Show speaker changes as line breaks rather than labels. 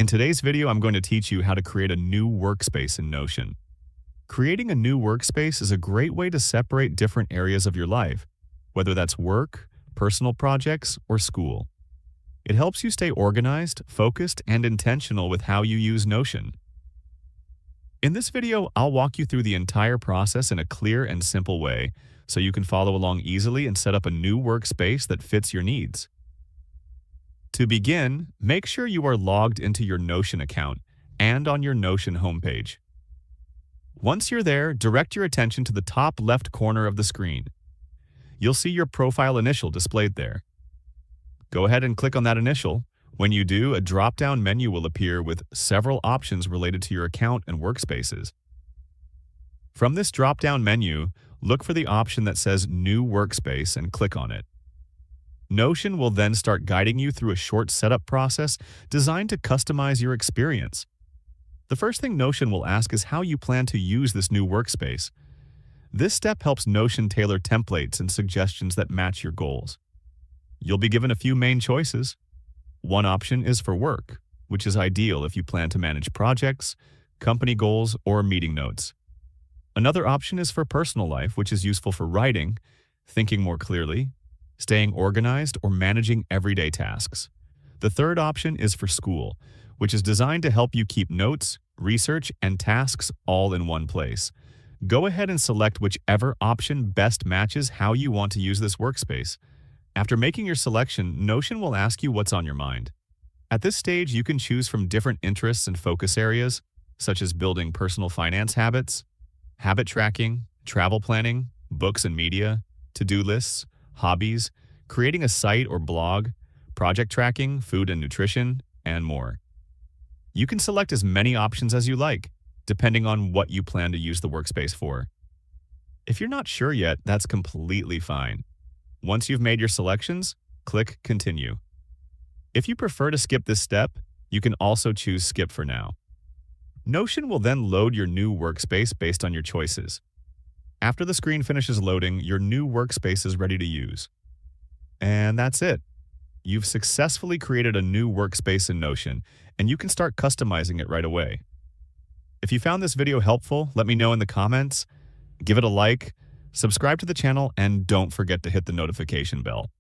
In today's video, I'm going to teach you how to create a new workspace in Notion. Creating a new workspace is a great way to separate different areas of your life, whether that's work, personal projects, or school. It helps you stay organized, focused, and intentional with how you use Notion. In this video, I'll walk you through the entire process in a clear and simple way so you can follow along easily and set up a new workspace that fits your needs. To begin, make sure you are logged into your Notion account and on your Notion homepage. Once you're there, direct your attention to the top left corner of the screen. You'll see your profile initial displayed there. Go ahead and click on that initial. When you do, a drop-down menu will appear with several options related to your account and workspaces. From this drop-down menu, look for the option that says New Workspace and click on it. Notion will then start guiding you through a short setup process designed to customize your experience. The first thing Notion will ask is how you plan to use this new workspace. This step helps Notion tailor templates and suggestions that match your goals. You'll be given a few main choices. One option is for work, which is ideal if you plan to manage projects, company goals, or meeting notes. Another option is for personal life, which is useful for writing, thinking more clearly, staying organized, or managing everyday tasks. The third option is for school, which is designed to help you keep notes, research, and tasks all in one place. Go ahead and select whichever option best matches how you want to use this workspace. After making your selection, Notion will ask you what's on your mind. At this stage, you can choose from different interests and focus areas, such as building personal finance habits, habit tracking, travel planning, books and media, to-do lists, hobbies, creating a site or blog, project tracking, food and nutrition, and more. You can select as many options as you like, depending on what you plan to use the workspace for. If you're not sure yet, that's completely fine. Once you've made your selections, click Continue. If you prefer to skip this step, you can also choose Skip for now. Notion will then load your new workspace based on your choices. After the screen finishes loading, your new workspace is ready to use. And that's it. You've successfully created a new workspace in Notion, and you can start customizing it right away. If you found this video helpful, let me know in the comments, give it a like, subscribe to the channel, and don't forget to hit the notification bell.